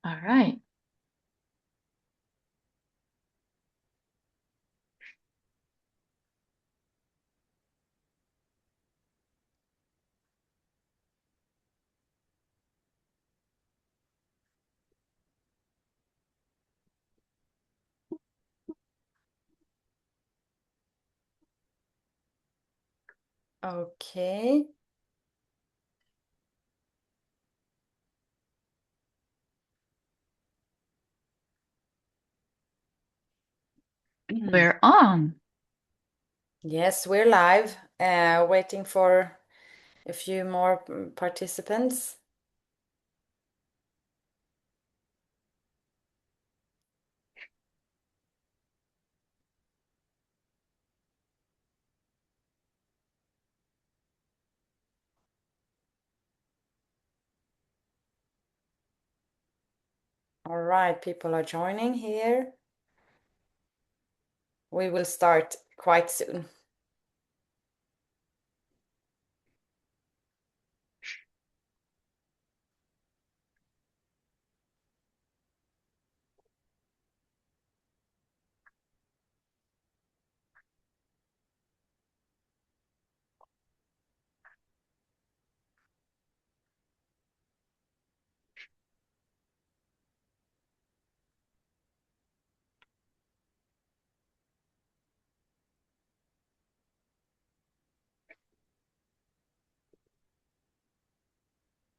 All right. Okay. We're on. Yes, we're live, waiting for a few more participants. All right, people are joining here. We will start quite soon.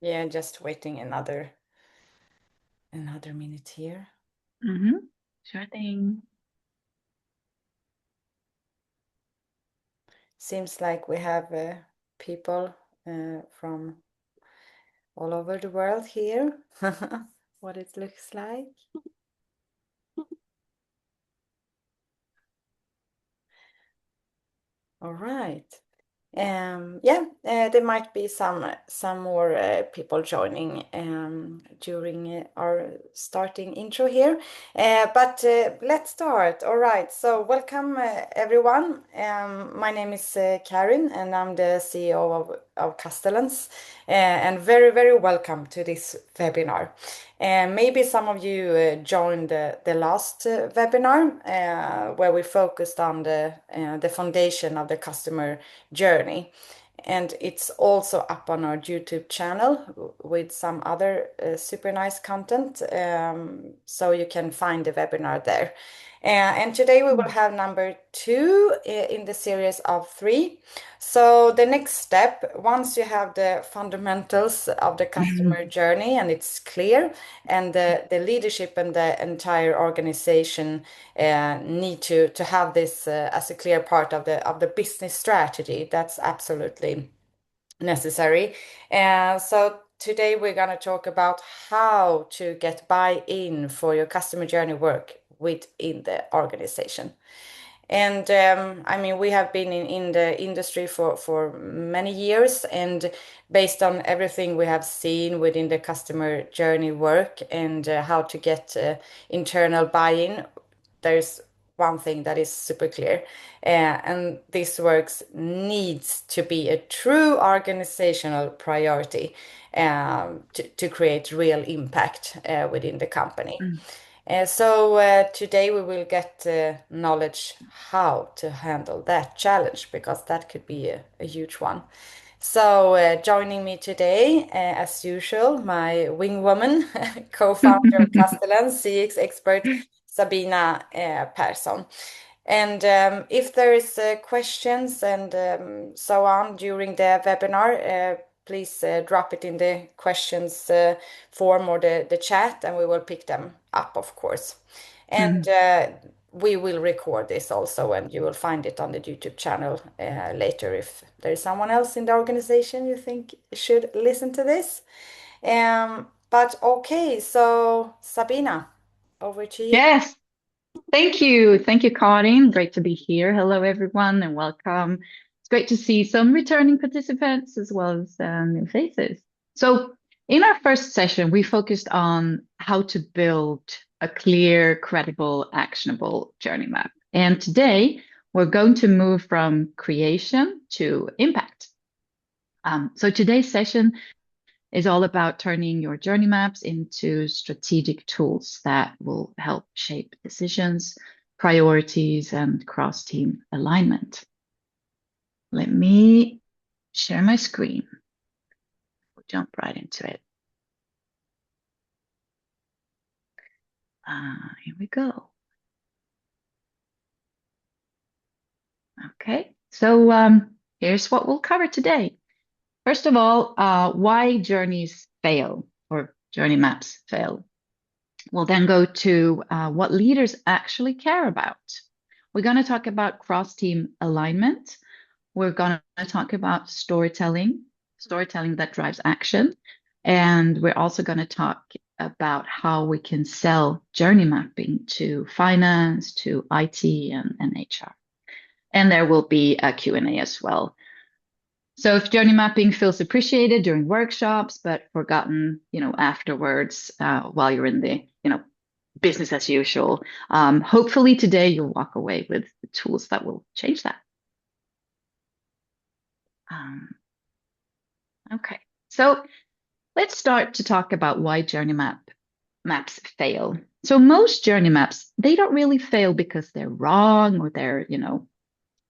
Yeah, just waiting another minute here. Sure thing. Seems like we have people from all over the world here. What it looks like. All right. Yeah, there might be some more people joining during our starting intro here, but let's start. All right, so welcome everyone. My name is Karin, and I'm the CEO of Custellence, and very welcome to this webinar. Maybe some of you joined the last webinar where we focused on the foundation of the customer journey. And it's also up on our YouTube channel with some other super nice content. So you can find the webinar there. And today we will have number 2 in the series of 3. So the next step, once you have the fundamentals of the customer journey and it's clear, and the leadership and the entire organization need to have this as a clear part of the business strategy. That's absolutely necessary. So today we're going to talk about how to get buy-in for your customer journey work within the organization. And I mean, we have been in the industry for many years, and based on everything we have seen within the customer journey work and how to get internal buy-in, there's one thing that is super clear, and this works needs to be a true organizational priority to create real impact within the company. So today we will get knowledge how to handle that challenge, because that could be a huge one. So joining me today, as usual, my wing woman, co-founder of Custellence, CX expert, Sabina Persson. And if there is questions and so on during the webinar, please drop it in the questions form or the chat, and we will pick them up, of course. And we will record this also, and you will find it on the YouTube channel later if there's someone else in the organization you think should listen to this. But okay, so Sabina, over to you. Yes. Thank you. Thank you, Karin. Great to be here. Hello, everyone, and welcome. It's great to see some returning participants as well as new faces. So in our first session, we focused on how to build a clear, credible, actionable journey map. And today, we're going to move from creation to impact. So today's session is all about turning your journey maps into strategic tools that will help shape decisions, priorities, and cross-team alignment. Let me share my screen. We'll jump right into it. Here we go. Okay, so here's what we'll cover today. First of all, why journeys fail or journey maps fail. We'll then go to what leaders actually care about. We're going to talk about cross-team alignment. We're going to talk about storytelling that drives action. And we're also going to talk about how we can sell journey mapping to finance, to IT, and HR. And there will be a Q&A as well. So if journey mapping feels appreciated during workshops, but forgotten, afterwards, while you're in the, business as usual, hopefully today you'll walk away with the tools that will change that. Okay, so let's start to talk about why journey maps fail. So most journey maps, they don't really fail because they're wrong or they're,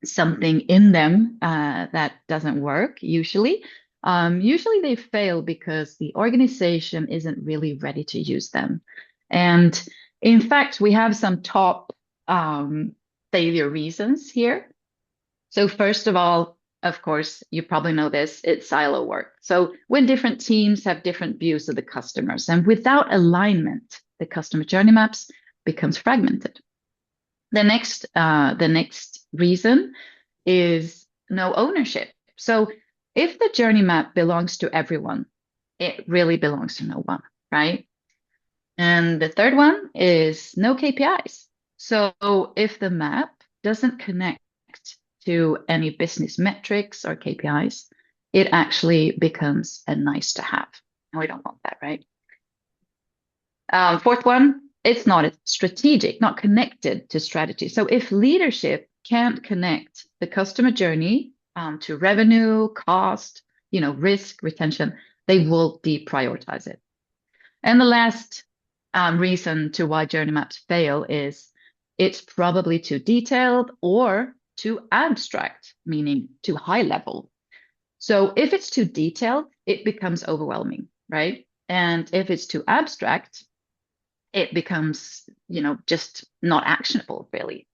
something in them that doesn't work usually. Usually they fail because the organization isn't really ready to use them. And in fact, we have some top failure reasons here. So first of all, of course, you probably know this, it's silo work. So when different teams have different views of the customers, and without alignment, the customer journey maps becomes fragmented. The next reason is no ownership. So if the journey map belongs to everyone, it really belongs to no one, right? And the third one is no KPIs. So if the map doesn't connect to any business metrics or KPIs, it actually becomes a nice to have. And we don't want that, right? Fourth one, it's not strategic, not connected to strategy. So if leadership can't connect the customer journey to revenue, cost, risk, retention, they will deprioritize it. And the last reason to why journey maps fail is it's probably too detailed or too abstract, meaning too high level. So if it's too detailed, it becomes overwhelming, right? And if it's too abstract, it becomes, just not actionable, really.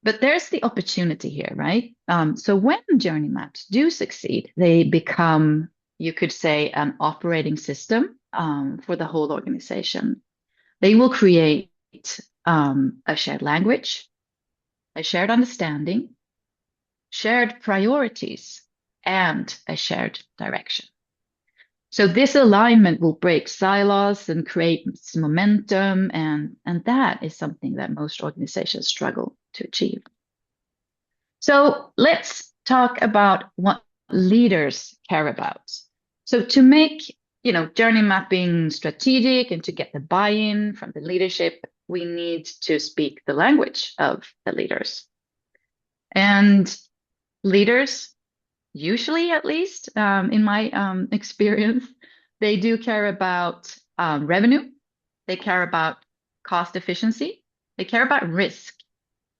But there's the opportunity here, right? So when journey maps do succeed, they become, you could say, an operating system for the whole organization. They will create a shared language, a shared understanding, shared priorities, and a shared direction. So this alignment will break silos and create momentum, and that is something that most organizations struggle to achieve. So let's talk about what leaders care about. So to make journey mapping strategic and to get the buy-in from the leadership, we need to speak the language of the leaders. And leaders, usually at least in my experience, they do care about revenue, they care about cost efficiency, they care about risk,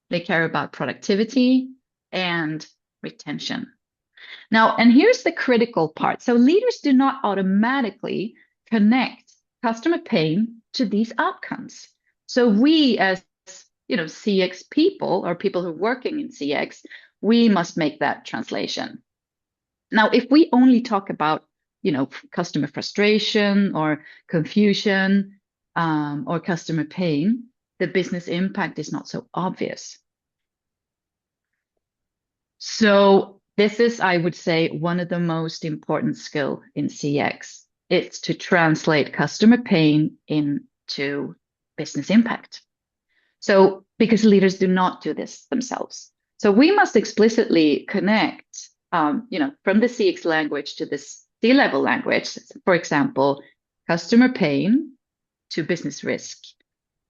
they care about productivity and retention. Now, and here's the critical part. So leaders do not automatically connect customer pain to these outcomes. So we as CX people or people who are working in CX, we must make that translation. Now, if we only talk about, customer frustration or confusion or customer pain, the business impact is not so obvious. So this is, I would say, one of the most important skills in CX. It's to translate customer pain into business impact. So because leaders do not do this themselves. So we must explicitly connect from the CX language to the C-level language, for example, customer pain to business risk,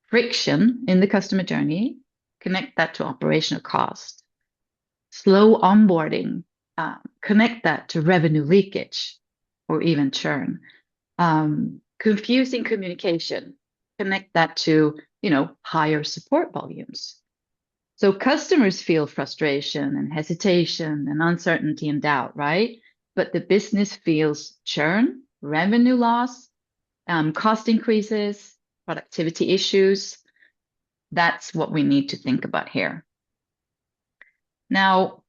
friction in the customer journey, connect that to operational cost, slow onboarding connect that to revenue leakage or even churn. Confusing communication, connect that to, higher support volumes. So customers feel frustration and hesitation and uncertainty and doubt, right? But the business feels churn, revenue loss, cost increases, productivity issues. That's what we need to think about here. Now,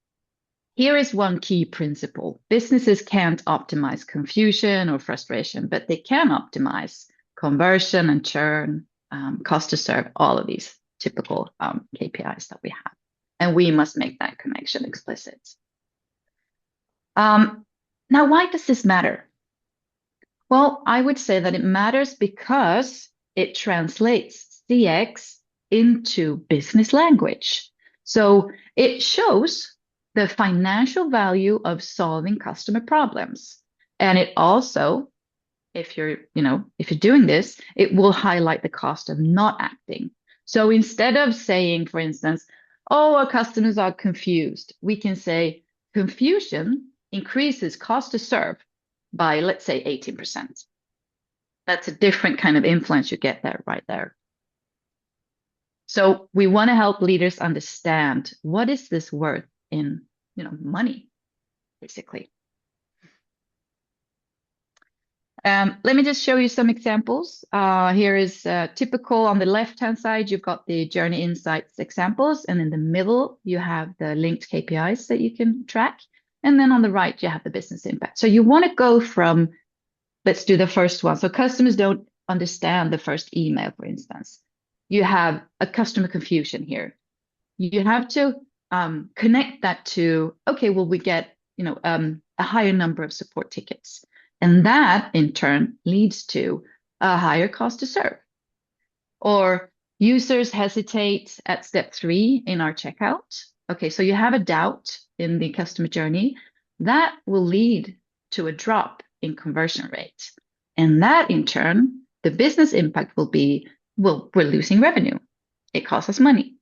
here is one key principle. Businesses can't optimize confusion or frustration, but they can optimize conversion and churn, cost to serve, all of these typical KPIs that we have. And we must make that connection explicit. Now, why does this matter? Well, I would say that it matters because it translates CX into business language. So it shows the financial value of solving customer problems. And it also, if you're doing this, it will highlight the cost of not acting. So instead of saying, for instance, oh, our customers are confused, we can say confusion increases cost to serve by, let's say, 18%. That's a different kind of influence you get there, right there. So we want to help leaders understand what is this worth in, money, basically. Let me just show you some examples. Here is typical. On the left-hand side, you've got the Journey Insights examples, and in the middle, you have the linked KPIs that you can track. And then on the right, you have the business impact. So you want to go from, let's do the first one. So customers don't understand the first email, for instance. You have a customer confusion here. You have to connect that to, okay, well, we get, a higher number of support tickets. And that in turn leads to a higher cost to serve. Or users hesitate at step 3 in our checkout. Okay, so you have a doubt in the customer journey. That will lead to a drop in conversion rate. And that in turn, the business impact will be, well, we're losing revenue. It costs us money.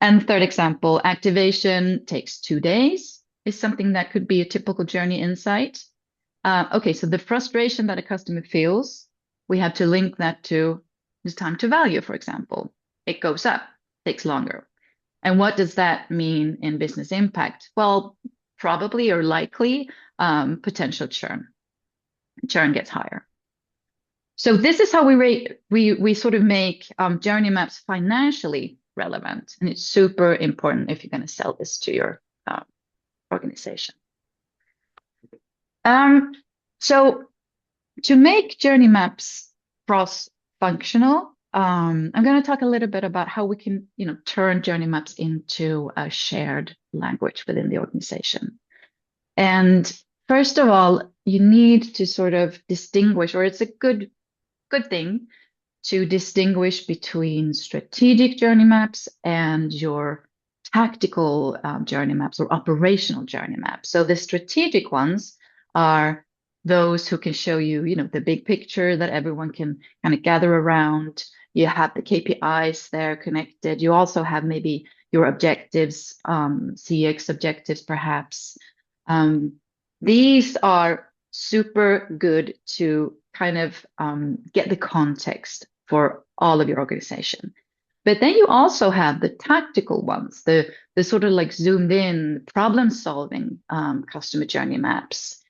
And third example, activation takes 2 days is something that could be a typical journey insight. Okay, so the frustration that a customer feels, we have to link that to the time to value, for example. It goes up, takes longer. And what does that mean in business impact? Well, probably or likely potential churn. Churn gets higher. So this is how we sort of make journey maps financially relevant. And it's super important if you're going to sell this to your organization. So to make journey maps cross-functional, I'm going to talk a little bit about how we can, turn journey maps into a shared language within the organization. And first of all, you need to sort of distinguish, or it's a good thing to distinguish between strategic journey maps and your tactical journey maps or operational journey maps. So the strategic ones are those who can show you, the big picture that everyone can kind of gather around. You have the KPIs there connected. You also have maybe your objectives, CX objectives, perhaps. These are super good to kind of get the context for all of your organization. But then you also have the tactical ones, the sort of like zoomed in problem solving customer journey maps.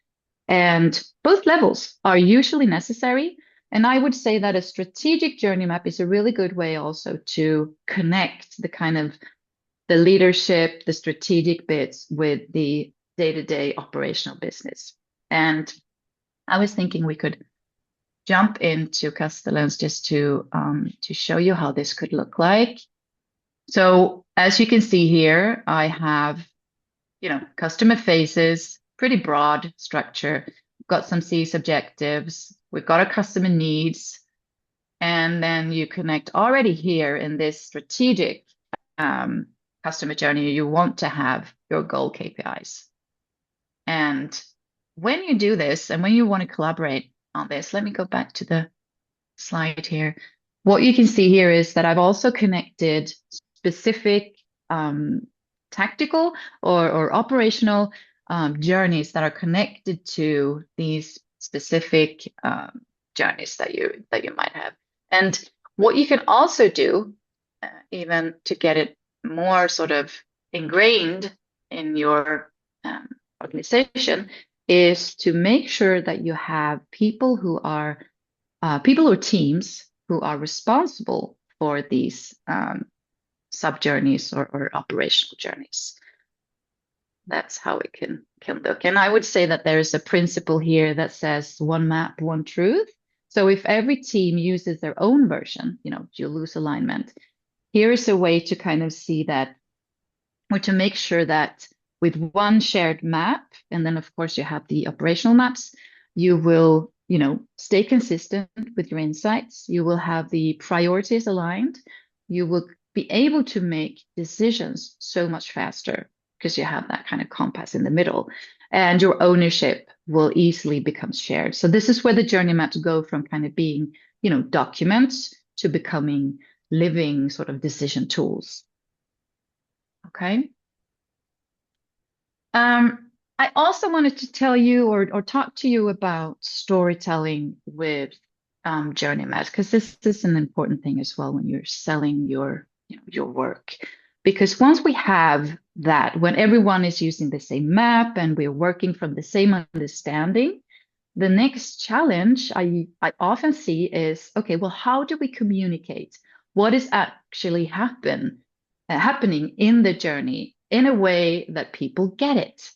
And both levels are usually necessary. And I would say that a strategic journey map is a really good way also to connect the kind of the leadership, the strategic bits with the day-to-day operational business. And I was thinking we could jump into Custellence just to show you how this could look like. So as you can see here, I have, customer phases, pretty broad structure. We've got some CS objectives. We've got our customer needs. And then you connect already here in this strategic customer journey, you want to have your goal KPIs. And when you do this, and when you want to collaborate on this, let me go back to the slide here. What you can see here is that I've also connected specific tactical or operational journeys that are connected to these specific journeys that you might have. And what you can also do, even to get it more sort of ingrained in your organization, is to make sure that you have people who are people or teams who are responsible for these sub-journeys or operational journeys. That's how it can look. And I would say that there is a principle here that says one map, one truth. So if every team uses their own version, you lose alignment. Here is a way to kind of see that, or to make sure that with one shared map, and then of course you have the operational maps, you will, stay consistent with your insights. You will have the priorities aligned. You will be able to make decisions so much faster because you have that kind of compass in the middle, and your ownership will easily become shared. So this is where the journey maps go from kind of being, documents to becoming living sort of decision tools. Okay. I also wanted to tell you or talk to you about storytelling with journey maps, because this is an important thing as well when you're selling your work. Because once we have that, when everyone is using the same map and we're working from the same understanding, the next challenge I often see is, okay, well, how do we communicate what is actually happening in the journey in a way that people get it?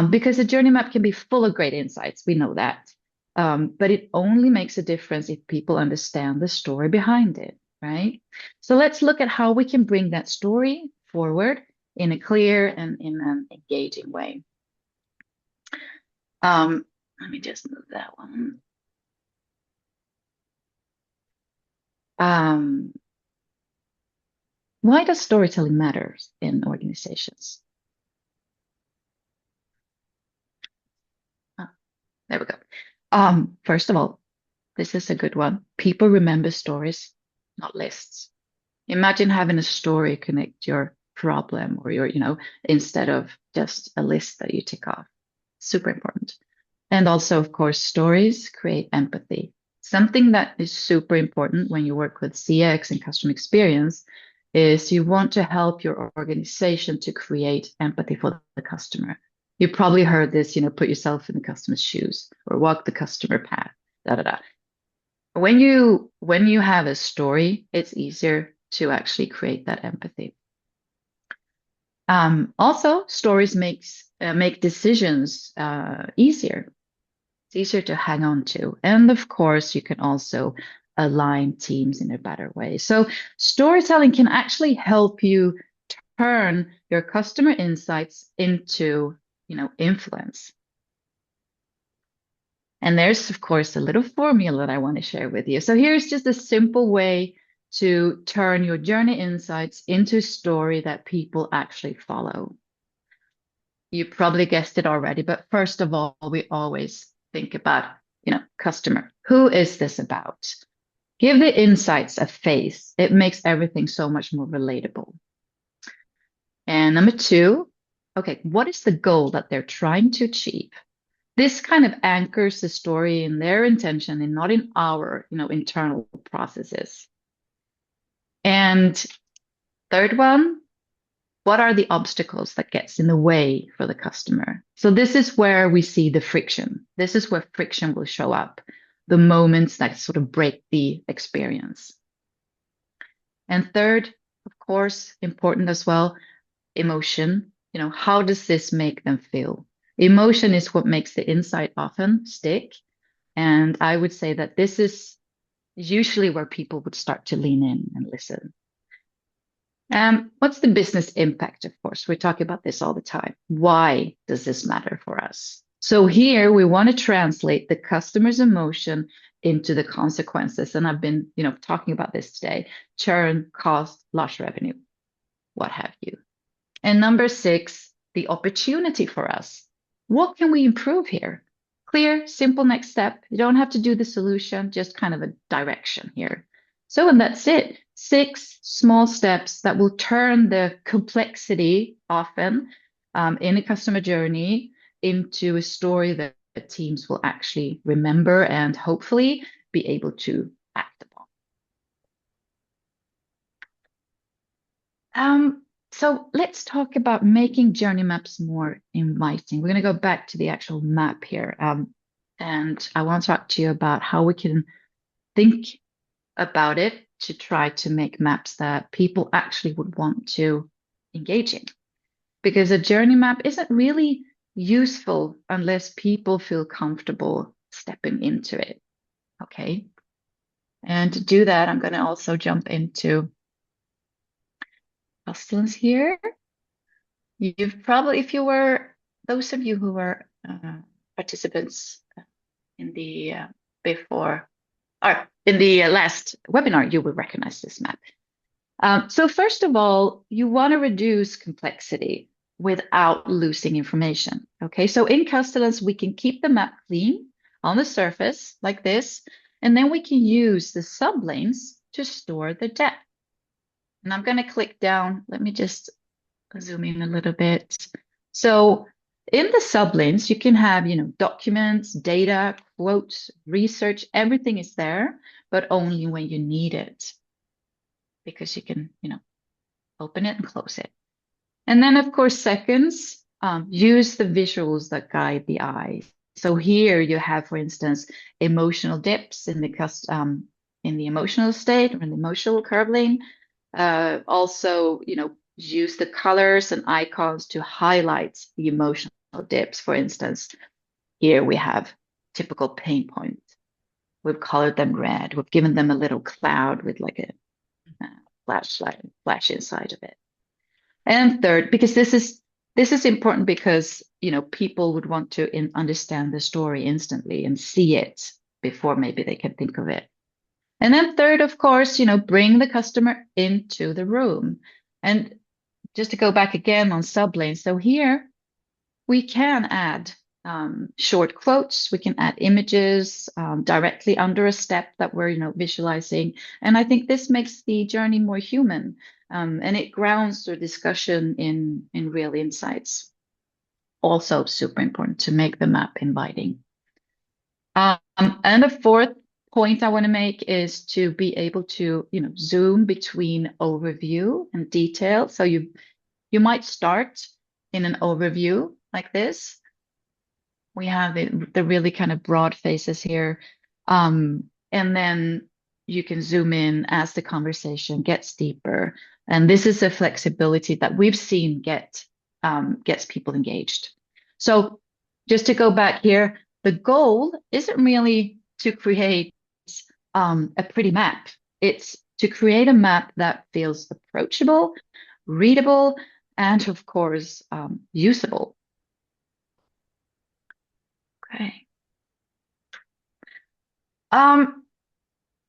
Because a journey map can be full of great insights, we know that. But it only makes a difference if people understand the story behind it, right? So let's look at how we can bring that story forward in a clear and in an engaging way. Let me just move that one. Why does storytelling matter in organizations? There we go. First of all, this is a good one. People remember stories, not lists. Imagine having a story connect your problem or your, instead of just a list that you tick off. Super important. And also, of course, stories create empathy. Something that is super important when you work with CX and customer experience is you want to help your organization to create empathy for the customer. You probably heard this, put yourself in the customer's shoes or walk the customer path, da, da, da. When you have a story, it's easier to actually create that empathy. Also, stories make decisions easier. It's easier to hang on to. And of course, you can also align teams in a better way. So storytelling can actually help you turn your customer insights into, influence. And there's, of course, a little formula that I want to share with you. So here's just a simple way to turn your journey insights into a story that people actually follow. You probably guessed it already, but first of all, we always think about, customer. Who is this about? Give the insights a face. It makes everything so much more relatable. And number two, okay, what is the goal that they're trying to achieve? This kind of anchors the story in their intention and not in our, internal processes. And third one, what are the obstacles that gets in the way for the customer? So this is where we see the friction. This is where friction will show up, the moments that sort of break the experience. And third, of course, important as well, emotion. How does this make them feel? Emotion is what makes the insight often stick. And I would say that this is usually where people would start to lean in and listen. What's the business impact? Of course, we talk about this all the time. Why does this matter for us? So here we want to translate the customer's emotion into the consequences. And I've been, talking about this today: churn, cost, lost revenue, what have you. And number 6, the opportunity for us. What can we improve here? Clear, simple next step. You don't have to do the solution, just kind of a direction here. So, and that's it. 6 small steps that will turn the complexity often in a customer journey into a story that teams will actually remember and hopefully be able to act upon. So let's talk about making journey maps more inviting. We're going to go back to the actual map here. And I want to talk to you about how we can think about it to try to make maps that people actually would want to engage in. Because a journey map isn't really useful unless people feel comfortable stepping into it. Okay. And to do that, I'm going to also jump into Custellence here. You've probably, if you were, those of you who were participants in the before, or in the last webinar, you will recognize this map. So first of all, you want to reduce complexity without losing information. Okay, so in Custellence, we can keep the map clean on the surface like this, and then we can use the sublanes to store the depth. And I'm going to click down. Let me just zoom in a little bit. So in the sublanes, you can have, documents, data, quotes, research, everything is there, but only when you need it, because you can, open it and close it. And then, of course, seconds, use the visuals that guide the eye. So here you have, for instance, emotional dips in the emotional state or in the emotional curve lane. Also, use the colors and icons to highlight the emotional dips. For instance, here we have typical pain points. We've colored them red. We've given them a little cloud with like a flash inside of it. And third, because this is important because, people would want to understand the story instantly and see it before maybe they can think of it. And then third, of course, bring the customer into the room. And just to go back again on sublane. So here we can add short quotes. We can add images directly under a step that we're, visualizing. And I think this makes the journey more human. And it grounds the discussion in real insights. Also super important to make the map inviting. And the fourth point I want to make is to be able to, zoom between overview and detail. So you might start in an overview like this. We have the really kind of broad faces here. And then you can zoom in as the conversation gets deeper. And this is a flexibility that we've seen gets people engaged. So just to go back here, the goal isn't really to create a pretty map. It's to create a map that feels approachable, readable, and of course, usable. Okay.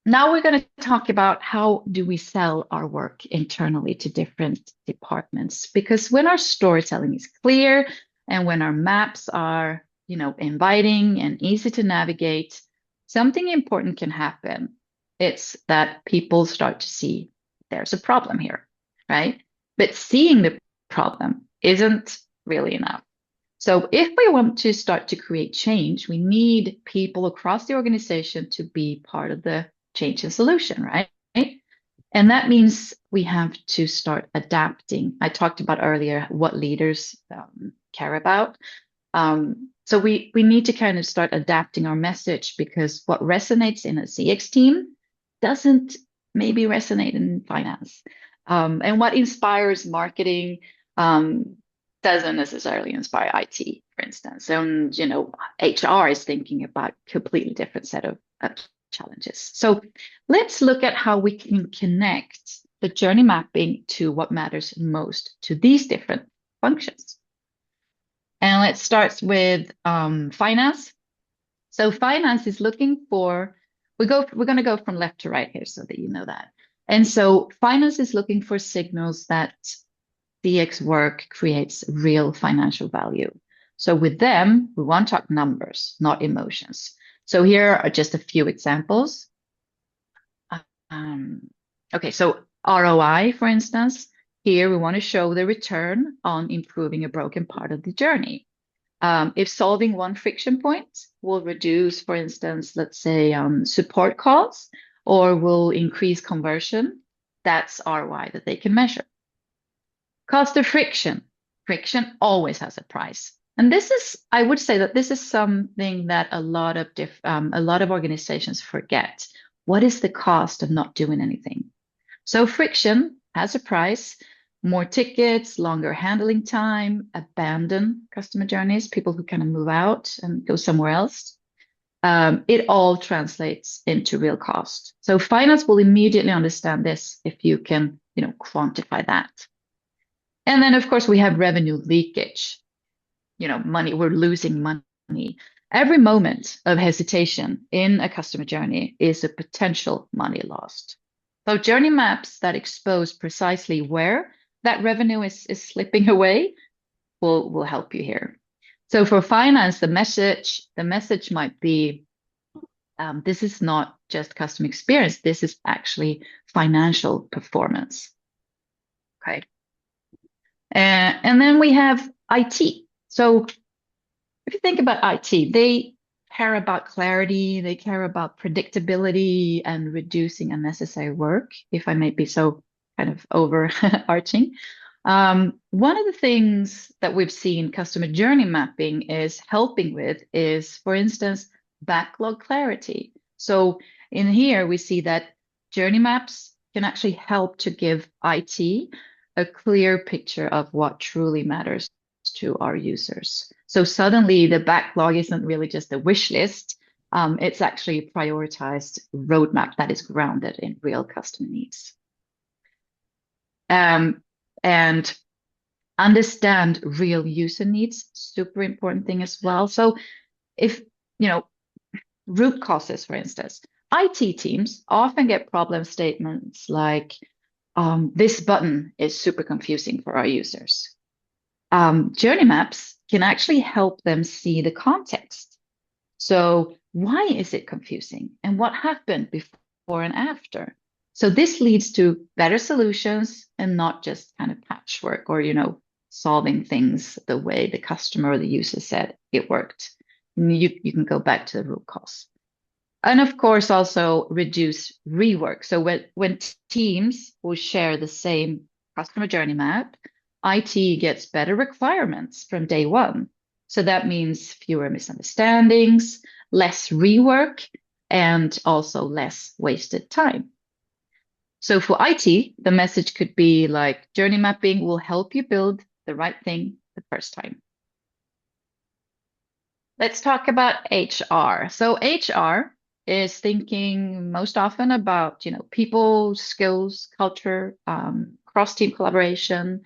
Now we're going to talk about how do we sell our work internally to different departments, because when our storytelling is clear and when our maps are, inviting and easy to navigate, something important can happen. It's that people start to see there's a problem here, right? But seeing the problem isn't really enough. So if we want to start to create change, we need people across the organization to be part of the change and solution, right? And that means we have to start adapting. I talked about earlier what leaders care about. So we need to kind of start adapting our message, because what resonates in a CX team doesn't maybe resonate in finance. And what inspires marketing doesn't necessarily inspire IT, for instance. And, HR is thinking about a completely different set of challenges. So let's look at how we can connect the journey mapping to what matters most to these different functions. And let's start with finance. So finance is looking for, we're going to go from left to right here so that you know that. And so finance is looking for signals that CX work creates real financial value. So with them, we want to talk numbers, not emotions. So here are just a few examples. Okay, so ROI, for instance, here we want to show the return on improving a broken part of the journey. If solving one friction point will reduce, for instance, let's say support calls, or will increase conversion, that's ROI that they can measure. Cost of friction. Friction always has a price. And this is, I would say that this is something that a lot of organizations forget. What is the cost of not doing anything? So friction has a price. More tickets, longer handling time, abandon customer journeys, people who kind of move out and go somewhere else. It all translates into real cost. So finance will immediately understand this if you can, quantify that. And then, of course, we have revenue leakage. Money, we're losing money. Every moment of hesitation in a customer journey is a potential money lost. So journey maps that expose precisely where that revenue is slipping away will help you here. So for finance, the message might be, this is not just customer experience, this is actually financial performance. Okay. And then we have IT. So if you think about IT, they care about clarity, they care about predictability and reducing unnecessary work, if I may be so kind of overarching. One of the things that we've seen customer journey mapping is helping with is, for instance, backlog clarity. So in here, we see that journey maps can actually help to give IT a clear picture of what truly matters to our users. So suddenly the backlog isn't really just a wish list. It's actually a prioritized roadmap that is grounded in real customer needs. And understand real user needs, super important thing as well. So if, root causes, for instance, IT teams often get problem statements like, this button is super confusing for our users. Journey maps can actually help them see the context. So why is it confusing? And what happened before and after? So this leads to better solutions and not just kind of patchwork or, solving things the way the customer or the user said it worked. You can go back to the root cause. And of course, also reduce rework. So when teams will share the same customer journey map, IT gets better requirements from day one. So that means fewer misunderstandings, less rework, and also less wasted time. So for IT, the message could be like, journey mapping will help you build the right thing the first time. Let's talk about HR. So HR is thinking most often about, people, skills, culture, cross-team collaboration,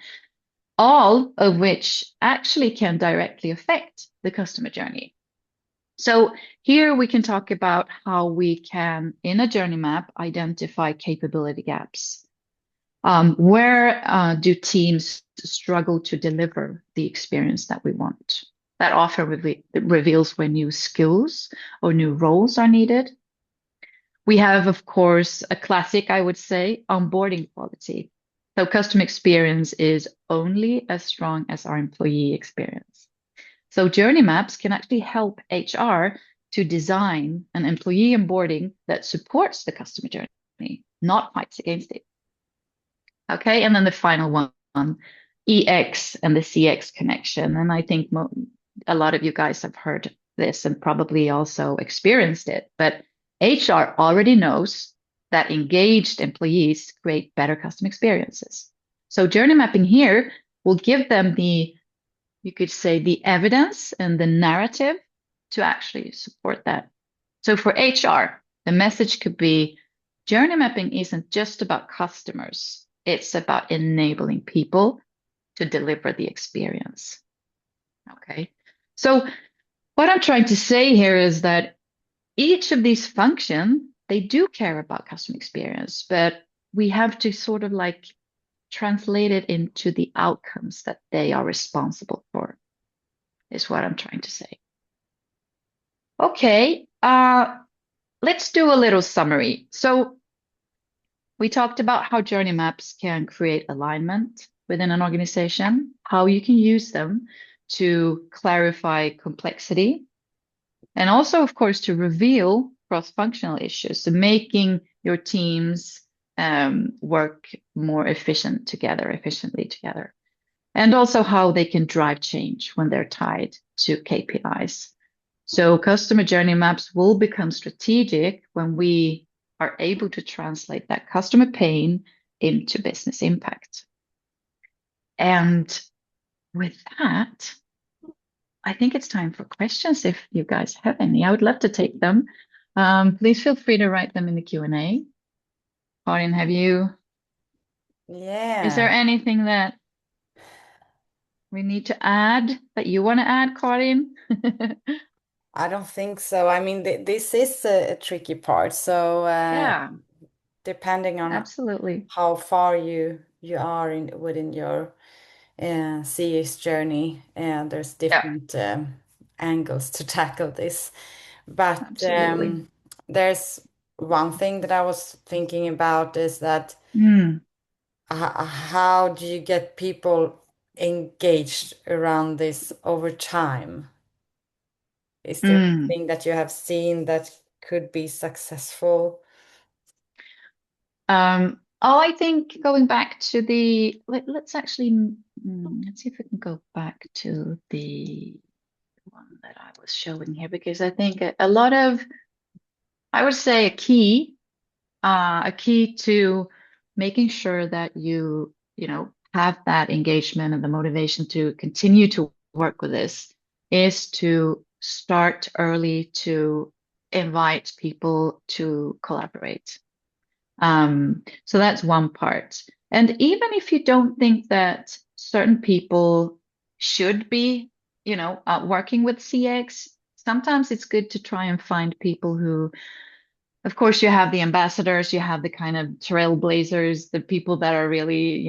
all of which actually can directly affect the customer journey. So here we can talk about how we can, in a journey map, identify capability gaps. Where do teams struggle to deliver the experience that we want? That often reveals where new skills or new roles are needed. We have, of course, a classic, I would say, onboarding quality. So customer experience is only as strong as our employee experience. So journey maps can actually help HR to design an employee onboarding that supports the customer journey, not fights against it. Okay, and then the final one, EX and the CX connection. And I think a lot of you guys have heard this and probably also experienced it, but HR already knows that engaged employees create better customer experiences. So journey mapping here will give them you could say, the evidence and the narrative to actually support that. So for HR, the message could be, journey mapping isn't just about customers. It's about enabling people to deliver the experience. Okay. So what I'm trying to say here is that each of these functions, they do care about customer experience, but we have to sort of like translate it into the outcomes that they are responsible for, is what I'm trying to say. Okay, let's do a little summary. So we talked about how journey maps can create alignment within an organization, how you can use them to clarify complexity, and also, of course, to reveal cross-functional issues, so making your teams work more efficiently together, and also how they can drive change when they're tied to KPIs. So customer journey maps will become strategic when we are able to translate that customer pain into business impact. And with that, I think it's time for questions if you guys have any. I would love to take them. Please feel free to write them in the Q&A. Karin, is there anything that we need to add that you want to add, Karin? I don't think so. I mean, this is a tricky part. So Yeah, depending on absolutely. how far you are within your CS journey, and there's Yeah, different angles to tackle this. But absolutely. there's one thing that I was thinking about is that Mm, how do you get people engaged around this over time? Is there mm. anything that you have seen that could be successful? I think going back to let's actually, let's see if we can go back to the one that I was showing here, because I think a lot of, I would say a key to making sure that you know, have that engagement and the motivation to continue to work with this is to start early, to invite people to collaborate. So that's one part. And even if you don't think that certain people should be, working with CX, sometimes it's good to try and find people who, of course, you have the ambassadors, you have the kind of trailblazers, the people that are really,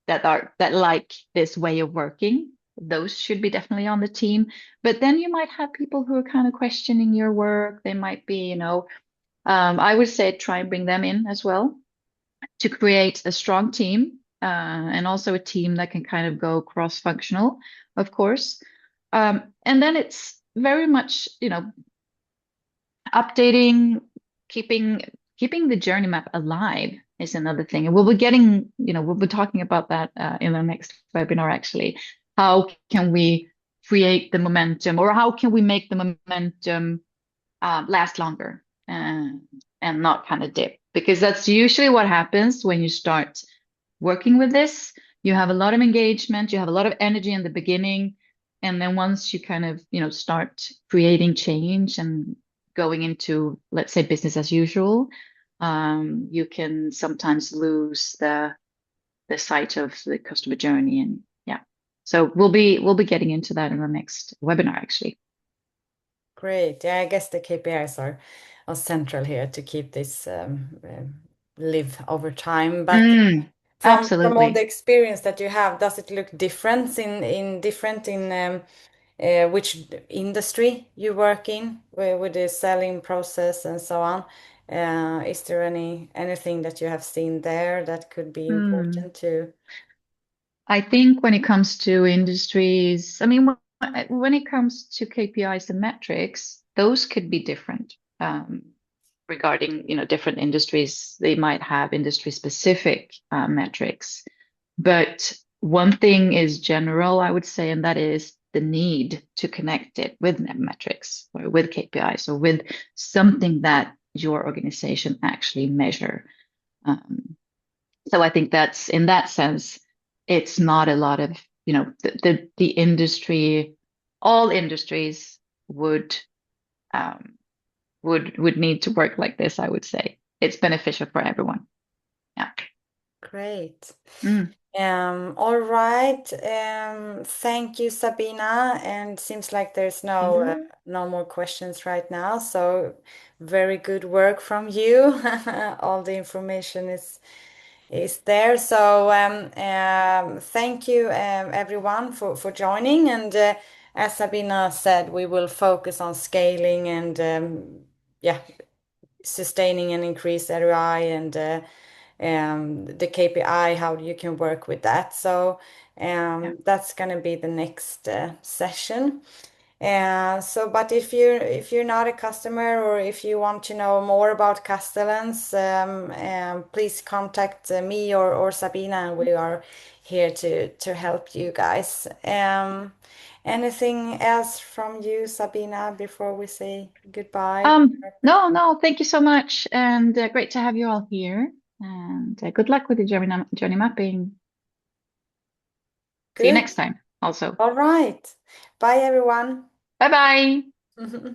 that like this way of working. Those should be definitely on the team. But then you might have people who are kind of questioning your work. They might be, I would say try and bring them in as well to create a strong team, and also a team that can kind of go cross-functional, of course. And then it's very much, updating, keeping keeping the journey map alive is another thing. And we'll be talking about that in the next webinar, actually. How can we create the momentum, or how can we make the momentum last longer, and not kind of dip? Because that's usually what happens when you start working with this. You have a lot of engagement, you have a lot of energy in the beginning, and then once you kind of, start creating change and going into, let's say, business as usual, you can sometimes lose the sight of the customer journey. And yeah, so we'll be getting into that in the next webinar, actually. Great. Yeah, I guess the KPIs are central here to keep this live over time. But from all the Absolutely. experience that you have, does it look different in which industry you work in with the selling process and so on? Is there anything that you have seen there that could be Hmm. important to? I think when it comes to industries, I mean, when it comes to KPIs and metrics, those could be different. Regarding, different industries, they might have industry specific metrics. But one thing is general, I would say, and that is the need to connect it with metrics or with KPIs or with something that your organization actually measure. So I think that's, in that sense, it's not a lot of, the industry, all industries um, would need to work like this, I would say. It's beneficial for everyone. Yeah. Great. Mm. All right. Thank you, Sabina. And seems like there's Yeah. no more questions right now. So very good work from you. All the information is there. So thank you, everyone, for joining. And as Sabina said, we will focus on scaling and yeah, sustaining and increased ROI and the KPI, how you can work with that. So that's going to be the next session. But if you're not a customer or if you want to know more about Custellence, please contact me or Sabina, and we are here to help you guys. Anything else from you, Sabina, before we say goodbye? No, thank you so much, and great to have you all here. And good luck with the journey mapping. See you Good. next time also. All right. Bye, everyone. Bye bye.